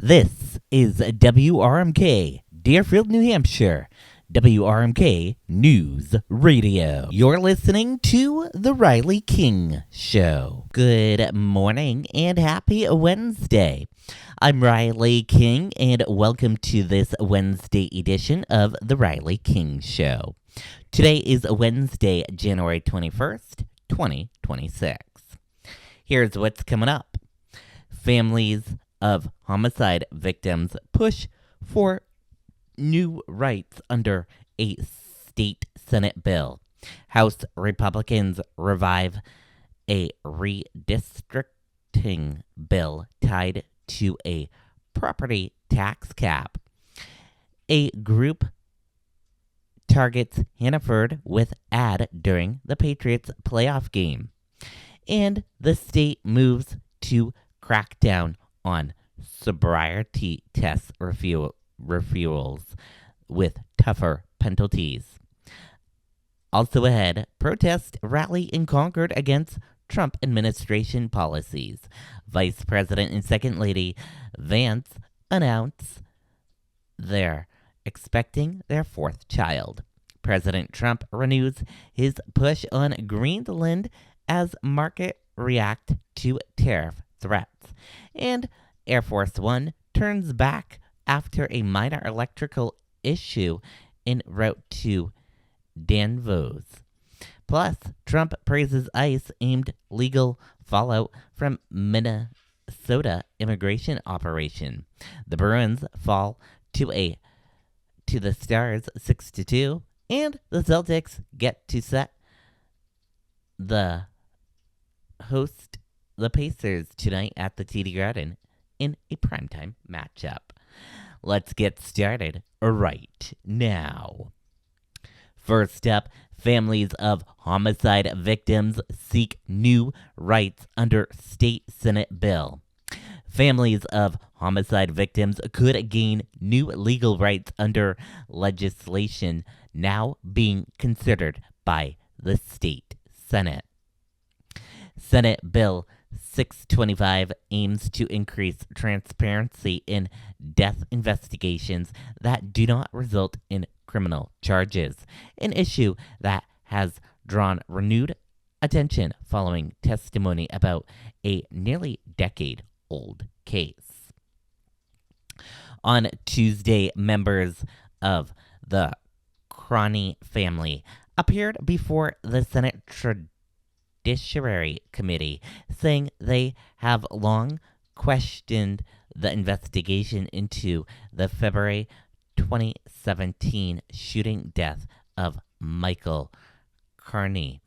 This is WRMK, Deerfield, New Hampshire. WRMK News Radio. You're listening to The Riley King Show. Good morning and happy Wednesday. I'm Riley King, and welcome to this Wednesday edition of The Riley King Show. Today is Wednesday, January 21st, 2026. Here's what's coming up. Families of homicide victims push for new rights under a state Senate bill. House Republicans revive a redistricting bill tied to a property tax cap. A group targets Hannaford with ad during the Patriots playoff game. And the state moves to crack down on sobriety test refuels with tougher penalties. Also ahead, protest rally in Concord against Trump administration policies. Vice President and Second Lady Vance announce they're expecting their fourth child. President Trump renews his push on Greenland as market react to tariff threats. And Air Force One turns back after a minor electrical issue en route to Danvers. Plus, Trump praises ICE aimed legal fallout from Minnesota immigration operation. The Bruins fall to the Stars 6-2, and the Celtics get to set the host the Pacers tonight at the TD Garden in a primetime matchup. Let's get started right now. First up, families of homicide victims seek new rights under state Senate bill. Families of homicide victims could gain new legal rights under legislation now being considered by the state Senate. Senate Bill 625 aims to increase transparency in death investigations that do not result in criminal charges, an issue that has drawn renewed attention following testimony about a nearly decade-old case. On Tuesday, members of the Carney family appeared before the Senate Judiciary Committee, saying they have long questioned the investigation into the February 2017 shooting death of Michael Carney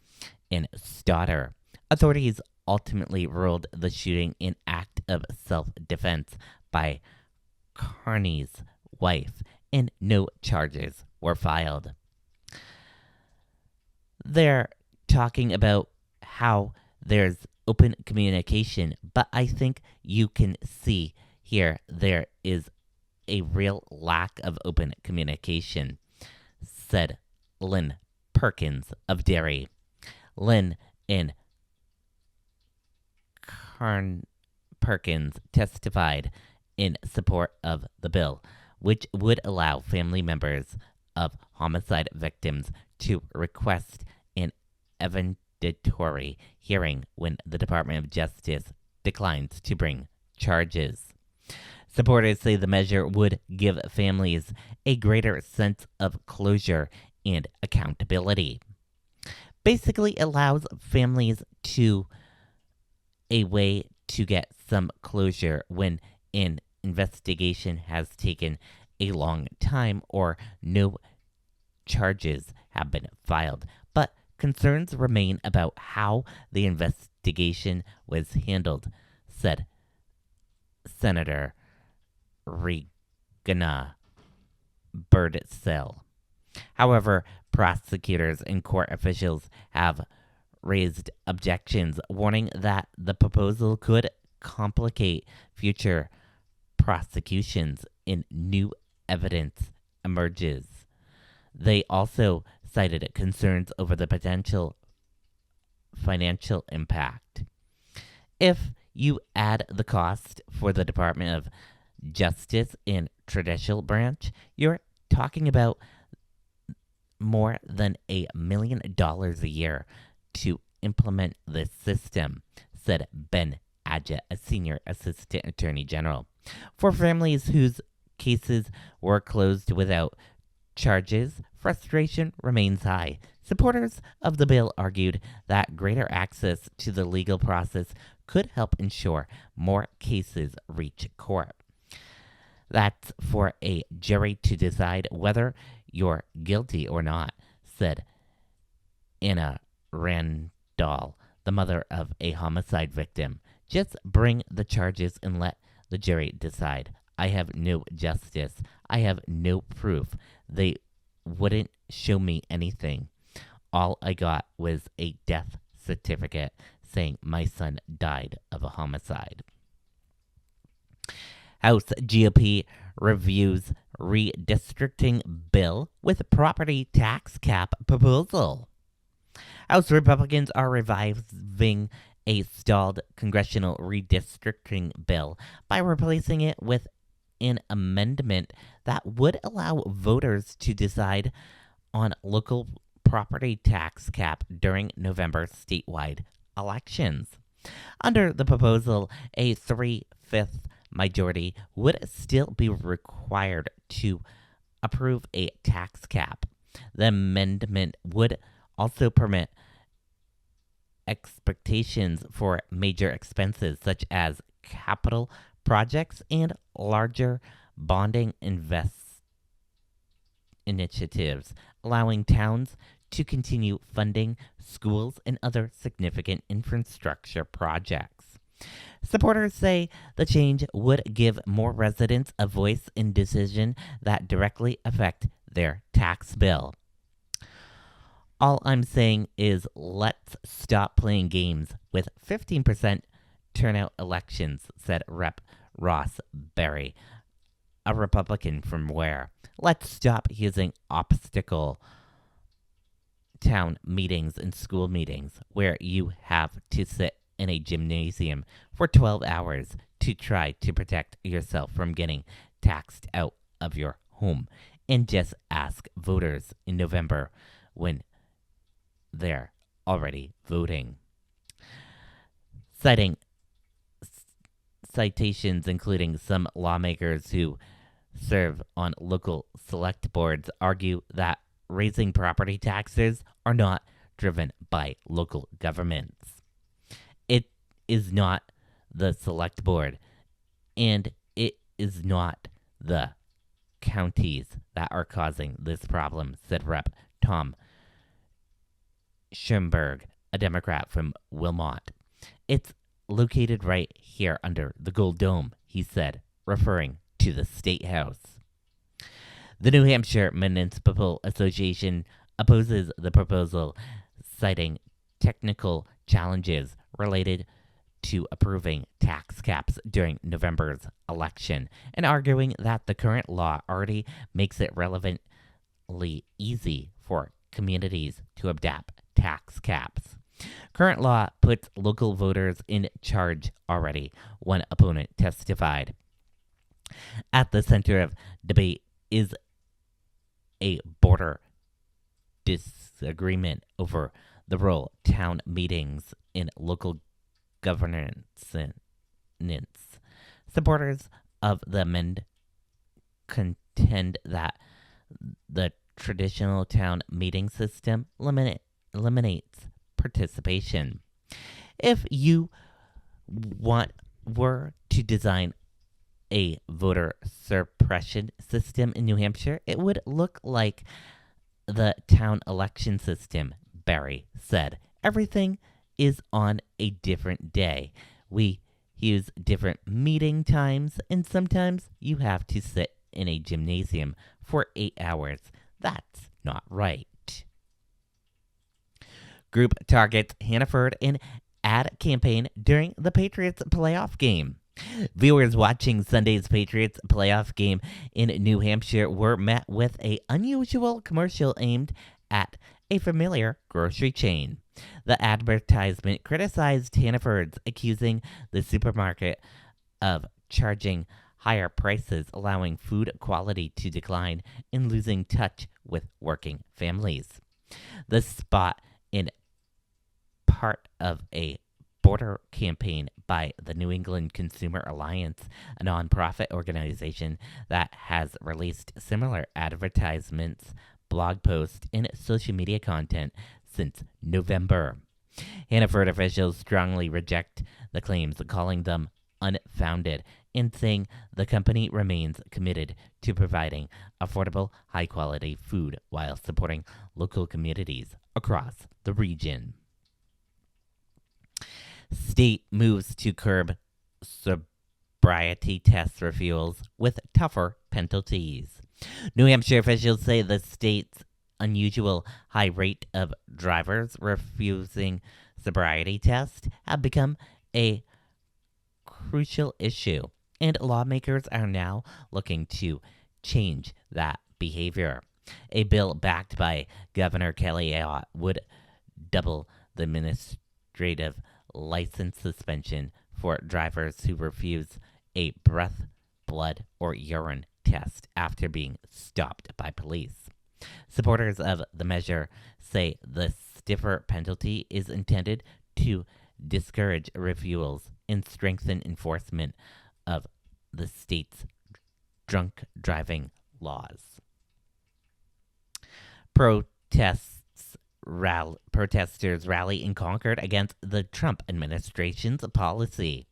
in Stoddard. Authorities ultimately ruled the shooting an act of self-defense by Carney's wife, and no charges were filed. They're talking about how there's open communication, but I think you can see here there is a real lack of open communication, said Lynn Perkins of Derry. Lynn and Perkins testified in support of the bill, which would allow family members of homicide victims to request an evidentiary hearing when the Department of Justice declines to bring charges. Supporters say the measure would give families a greater sense of closure and accountability. Basically allows families to a way to get some closure when an investigation has taken a long time or no charges have been filed. But concerns remain about how the investigation was handled, said Senator Regina Birdsell. However, prosecutors and court officials have raised objections, warning that the proposal could complicate future prosecutions and new evidence emerges. They also cited concerns over the potential financial impact. If you add the cost for the Department of justice and traditional branch, you're talking about more than $1 million a year to implement this system, said Ben Adja, a senior assistant attorney general. For families whose cases were closed without charges, frustration remains high. Supporters of the bill argued that greater access to the legal process could help ensure more cases reach court. That's for a jury to decide whether you're guilty or not, said Anna Randall, the mother of a homicide victim. Just bring the charges and let the jury decide. I have no justice. I have no proof. They wouldn't show me anything. All I got was a death certificate saying my son died of a homicide. House GOP reviews redistricting bill with property tax cap proposal. House Republicans are reviving a stalled congressional redistricting bill by replacing it with an amendment that would allow voters to decide on local property tax cap during November statewide elections. Under the proposal, a 3/5 majority would still be required to approve a tax cap. The amendment would also permit expectations for major expenses such as capital projects and larger bonding initiatives, allowing towns to continue funding schools and other significant infrastructure projects. Supporters say the change would give more residents a voice in decisions that directly affect their tax bill. All I'm saying is let's stop playing games with 15% turnout elections, said Rep. Ross Berry, a Republican from Ware. Let's stop using obstacle town meetings and school meetings where you have to sit in a gymnasium for 12 hours to try to protect yourself from getting taxed out of your home, and just ask voters in November when they're already voting. Citing citations including some lawmakers who serve on local select boards argue that raising property taxes are not driven by local governments. It is not the select board, and it is not the counties that are causing this problem, said Rep. Tom Schoenberg, a Democrat from Wilmot. It's located right here under the Gold Dome, he said, referring to the State House. The New Hampshire Municipal Association opposes the proposal, citing technical challenges related to approving tax caps during November's election, and arguing that the current law already makes it relevantly easy for communities to adopt tax caps. Current law puts local voters in charge already, one opponent testified. At the center of debate is a border disagreement over the role town meetings in local governance. Supporters of the amendment contend that the traditional town meeting system eliminates participation. If you were to design a voter suppression system in New Hampshire, it would look like the town election system, Berry said. Everything is on a different day. We use different meeting times, and sometimes you have to sit in a gymnasium for 8 hours. That's not right. Group targets Hannaford in ad campaign during the Patriots playoff game. Viewers watching Sunday's Patriots playoff game in New Hampshire were met with an unusual commercial aimed at a familiar grocery chain. The advertisement criticized Hannaford's, accusing the supermarket of charging higher prices allowing food quality to decline and losing touch with working families. The spot in part of a border campaign by the New England Consumer Alliance, a nonprofit organization that has released similar advertisements, blog posts, and social media content since November. Hannaford officials strongly reject the claims, calling them unfounded, and saying the company remains committed to providing affordable, high quality food while supporting local communities across the region. State moves to curb sobriety test refusals with tougher penalties. New Hampshire officials say the state's unusual high rate of drivers refusing sobriety tests have become a crucial issue, and lawmakers are now looking to change that behavior. A bill backed by Governor Kelly Ayotte would double the administrative license suspension for drivers who refuse a breath, blood, or urine test after being stopped by police. Supporters of the measure say the stiffer penalty is intended to discourage refusals and strengthen enforcement of the state's drunk driving laws. Protesters rally in Concord against the Trump administration's policy.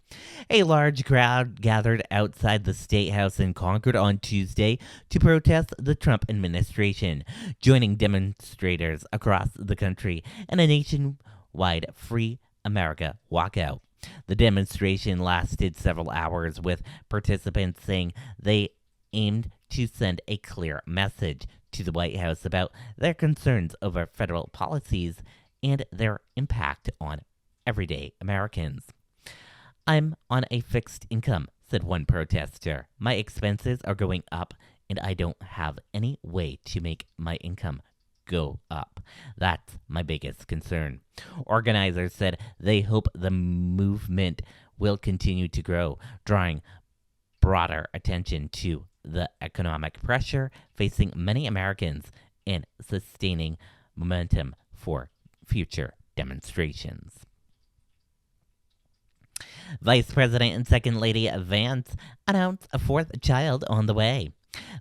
A large crowd gathered outside the State House in Concord on Tuesday to protest the Trump administration, joining demonstrators across the country in a nationwide Free America walkout. The demonstration lasted several hours, with participants saying they aimed to send a clear message to the White House about their concerns over federal policies and their impact on everyday Americans. I'm on a fixed income, said one protester. My expenses are going up, and I don't have any way to make my income go up. That's my biggest concern. Organizers said they hope the movement will continue to grow, drawing broader attention to the economic pressure facing many Americans and sustaining momentum for future demonstrations. Vice President and Second Lady Vance announced a fourth child on the way.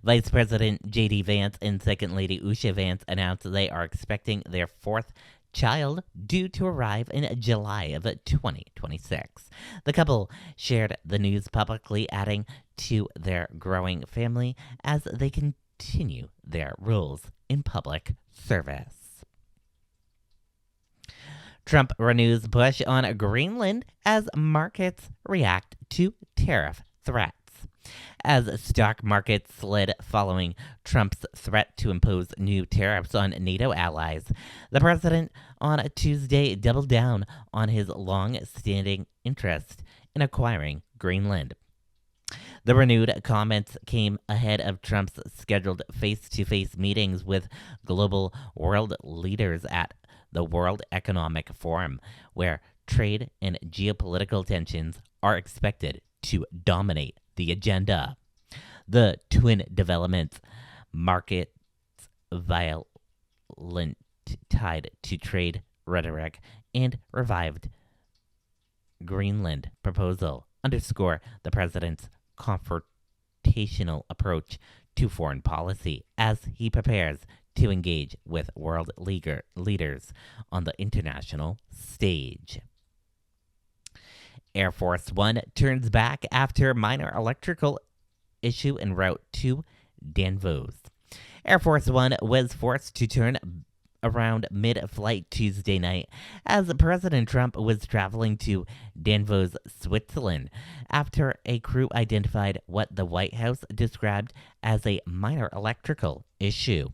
Vice President J.D. Vance and Second Lady Usha Vance announced they are expecting their fourth child due to arrive in July of 2026. The couple shared the news publicly, adding to their growing family as they continue their roles in public service. Trump renews push on Greenland as markets react to tariff threats. As stock markets slid following Trump's threat to impose new tariffs on NATO allies, the president on Tuesday doubled down on his long-standing interest in acquiring Greenland. The renewed comments came ahead of Trump's scheduled face-to-face meetings with global world leaders at the World Economic Forum, where trade and geopolitical tensions are expected to dominate the agenda. The twin developments, markets violent tied to trade rhetoric and revived Greenland proposal, underscore the president's confrontational approach to foreign policy as he prepares to engage with world leaders on the international stage. Air Force One turns back after minor electrical issue en route to Danvos. Air Force One was forced to turn around mid-flight Tuesday night as President Trump was traveling to Danvos, Switzerland, after a crew identified what the White House described as a minor electrical issue.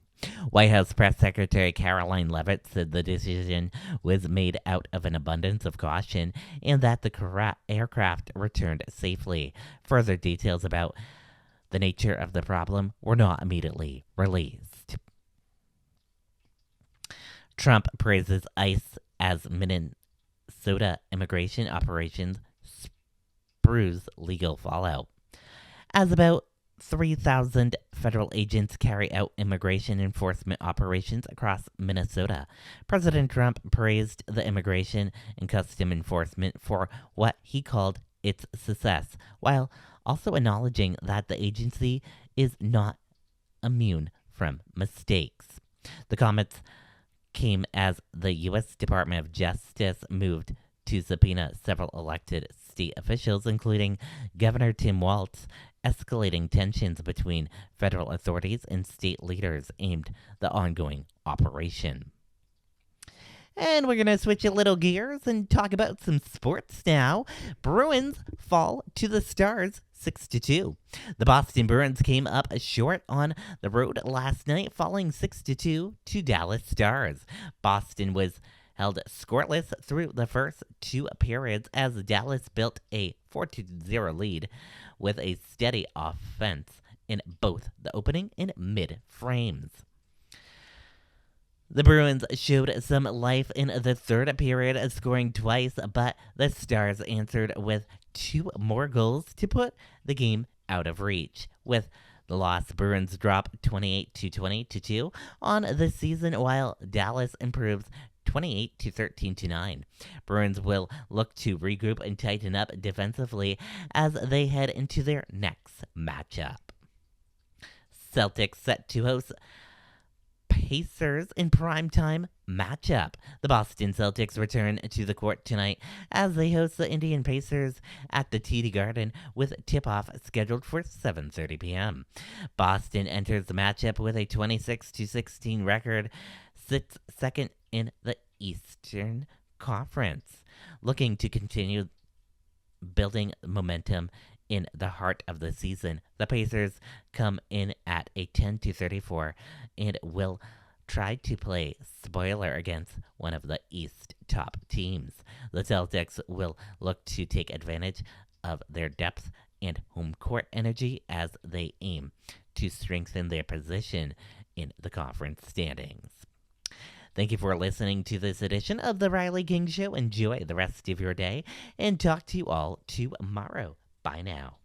White House Press Secretary Caroline Leavitt said the decision was made out of an abundance of caution and that the aircraft returned safely. Further details about the nature of the problem were not immediately released. Trump praises ICE as Minnesota immigration operations sprues legal fallout. As about 3,000 federal agents carry out immigration enforcement operations across Minnesota. President Trump praised the immigration and custom enforcement for what he called its success, while also acknowledging that the agency is not immune from mistakes. The comments came as the U.S. Department of Justice moved to subpoena several elected state officials, including Governor Tim Walz, escalating tensions between federal authorities and state leaders aimed the ongoing operation. And we're going to switch a little gears and talk about some sports now. Bruins fall to the Stars 6-2. The Boston Bruins came up short on the road last night, falling 6-2 to Dallas Stars. Boston was held scoreless through the first two periods as Dallas built a 4-0 lead with a steady offense in both the opening and mid frames. The Bruins showed some life in the third period, scoring twice, but the Stars answered with two more goals to put the game out of reach. With the loss, Bruins drop 28-22 on the season, while Dallas improves 28-13-9. Bruins will look to regroup and tighten up defensively as they head into their next matchup. Celtics set to host Pacers in primetime matchup. The Boston Celtics return to the court tonight as they host the Indian Pacers at the TD Garden with tip-off scheduled for 7:30 p.m. Boston enters the matchup with a 26-16 record, sits second in the Eastern Conference, looking to continue building momentum in the heart of the season. The Pacers come in at a 10-34 and will try to play spoiler against one of the East top teams. The Celtics will look to take advantage of their depth and home court energy as they aim to strengthen their position in the conference standings. Thank you for listening to this edition of The Riley King Show. Enjoy the rest of your day and talk to you all tomorrow. Bye now.